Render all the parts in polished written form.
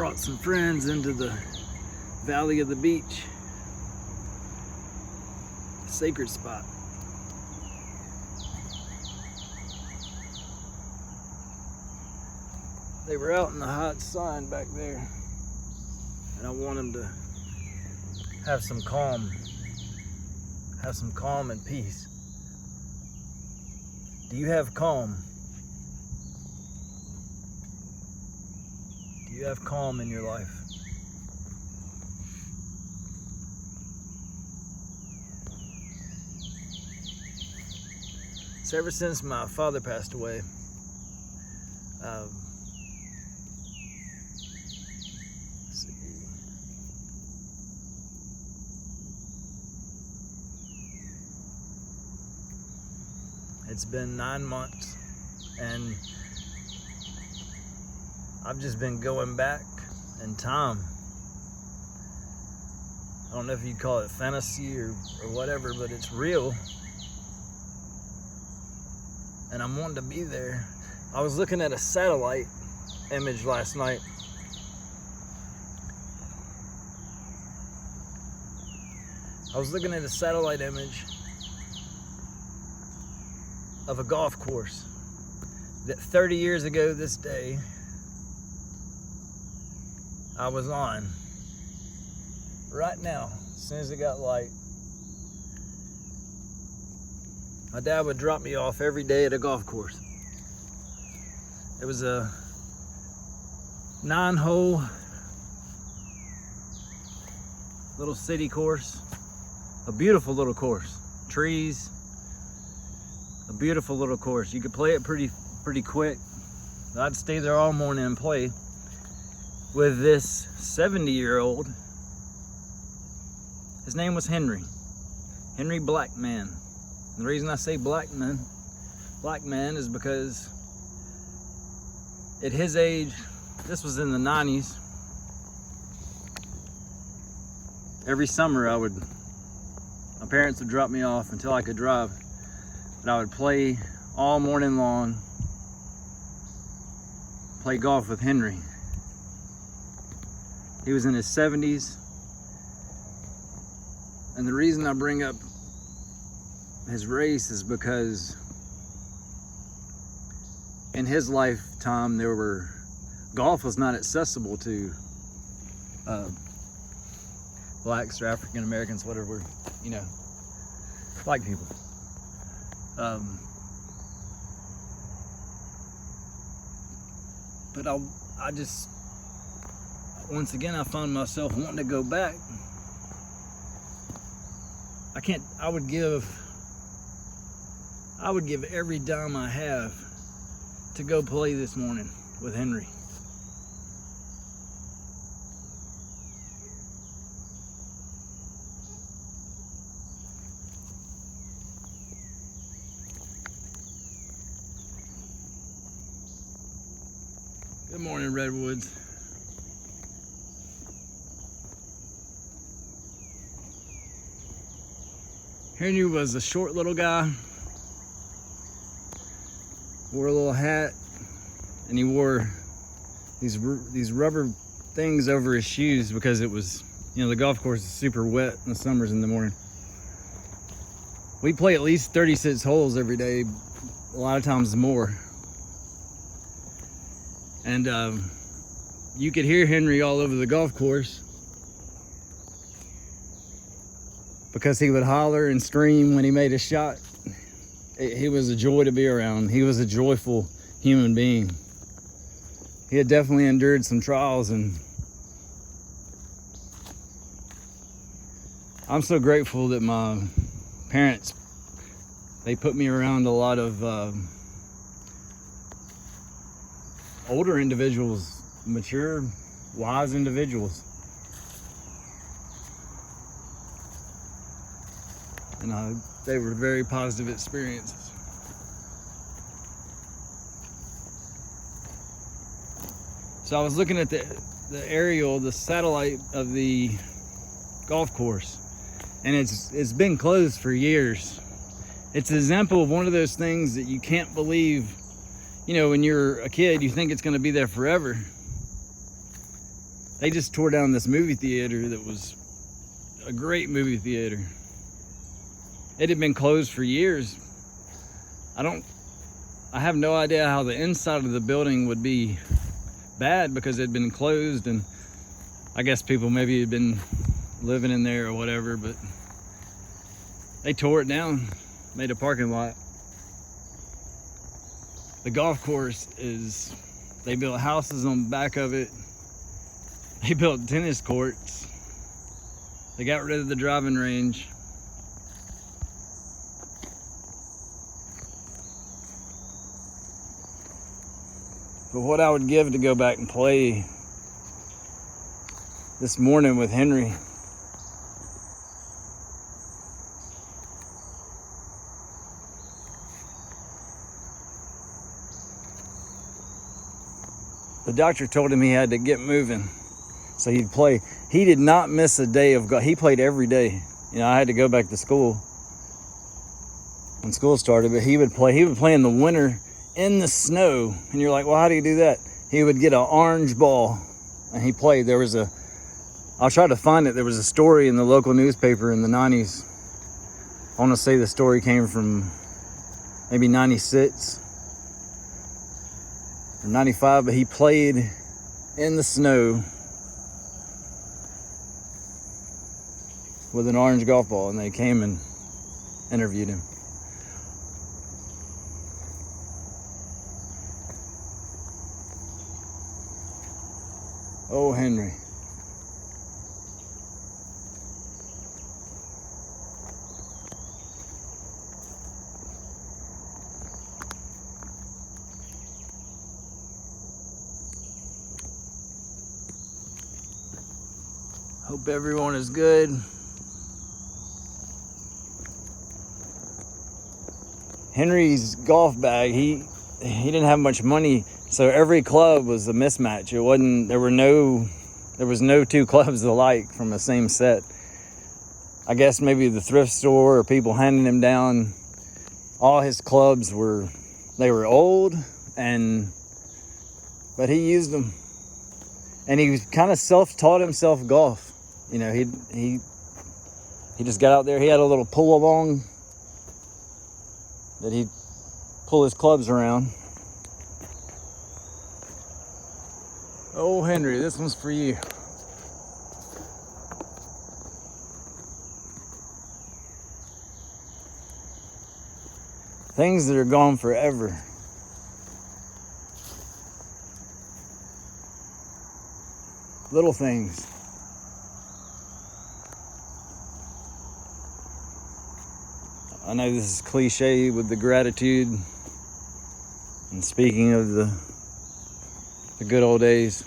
brought some friends into the valley of the beach, sacred spot. They were out in the hot sun back there, and I want them to have some calm and peace. Do you have calm? Do you have calm in your life? So ever since my father passed away, let's see. It's been 9 months, and I've just been going back in time. I don't know if you'd call it fantasy or whatever, but it's real. And I'm wanting to be there. I was looking at a satellite image last night. I was looking at a satellite image of a golf course that 30 years ago this day I was on. Right now, as soon as it got light, my dad would drop me off every day at a golf course. It was a 9-hole little city course, a beautiful little course, trees, a beautiful little course. You could play it pretty quick. I'd stay there all morning and play with this 70-year-old. His name was Henry Blackmon. And the reason I say Blackmon is because at his age, this was in the 90s, every summer my parents would drop me off until I could drive, but I would play all morning long, play golf with Henry. He was in his 70s, and the reason I bring up his race is because in his lifetime golf was not accessible to blacks or African Americans, whatever, black people. But I just, once again, I found myself wanting to go back. I would give every dime I have to go play this morning with Henry. Good morning, Redwoods. Henry was a short little guy, wore a little hat, and he wore these rubber things over his shoes because it was, the golf course is super wet in the summers in the morning. We play at least 36 holes every day, a lot of times more. And you could hear Henry all over the golf course because he would holler and scream when he made a shot. He was a joy to be around. He was a joyful human being. He had definitely endured some trials, and I'm so grateful that my parents, they put me around a lot of older individuals, mature, wise individuals. And they were very positive experiences. So I was looking at the aerial, the satellite of the golf course, and it's been closed for years. It's an example of one of those things that you can't believe. When you're a kid, you think it's going to be there forever. They just tore down this movie theater that was a great movie theater. It had been closed for years. I have no idea how the inside of the building would be bad because it had been closed, and I guess people maybe had been living in there or whatever, but they tore it down, made a parking lot. The golf course they built houses on the back of it. They built tennis courts. They got rid of the driving range. But what I would give to go back and play this morning with Henry. The doctor told him he had to get moving, so he'd play. He did not miss a day of golf. He played every day. You know, I had to go back to school when school started, but he would play. He would play in the winter in the snow, and you're like, well, how do you do that? He would get an orange ball, and he played. I'll try to find it. There was a story in the local newspaper in the 90s. I want to say the story came from maybe 96 or 95, but he played in the snow with an orange golf ball, and they came and interviewed him. Oh, Henry. Hope everyone is good. Henry's golf bag, he didn't have much money, so every club was a mismatch. There was no two clubs alike from the same set. I guess maybe the thrift store or people handing him down. All his clubs were old, but he used them. And he kind of self-taught himself golf. You know, he just got out there. He had a little pull along that he'd pull his clubs around. Oh, Henry, this one's for you. Things that are gone forever. Little things. I know this is cliche with the gratitude and speaking of the good old days.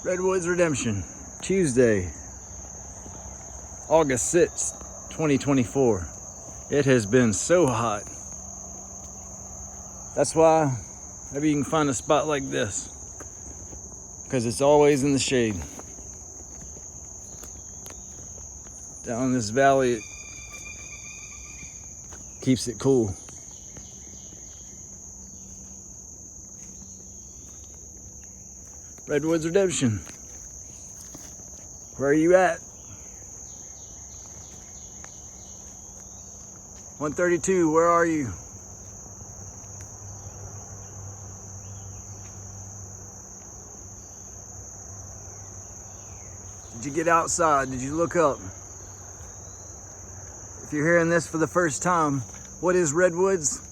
Redwood's Redemption, Tuesday, August 6th, 2024. It has been so hot. That's why maybe you can find a spot like this, because it's always in the shade. Down this valley, it keeps it cool. Redwood's Redemption. Where are you at? 132, where are you? Did you get outside? Did you look up? If you're hearing this for the first time, what is Redwoods?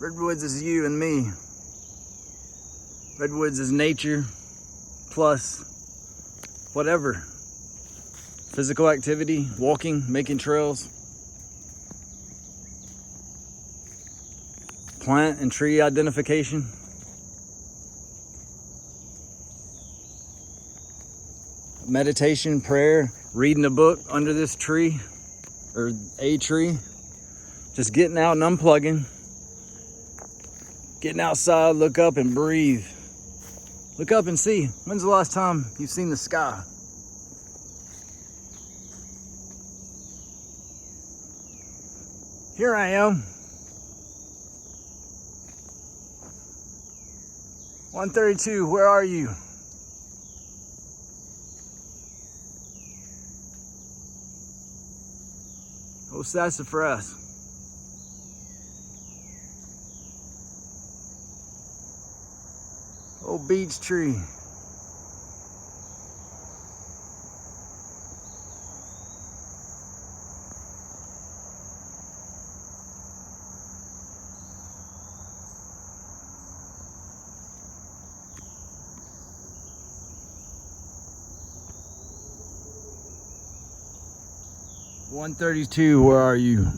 Redwoods is you and me. Redwoods is nature plus whatever. Physical activity, walking, making trails. Plant and tree identification. Meditation, prayer, reading a book under this tree or a tree. Just getting out and unplugging. Getting outside, look up and breathe. Look up and see. When's the last time you've seen the sky? Here I am. 132, where are you? Oh, sassafras. Old beech tree. "132, where are you?"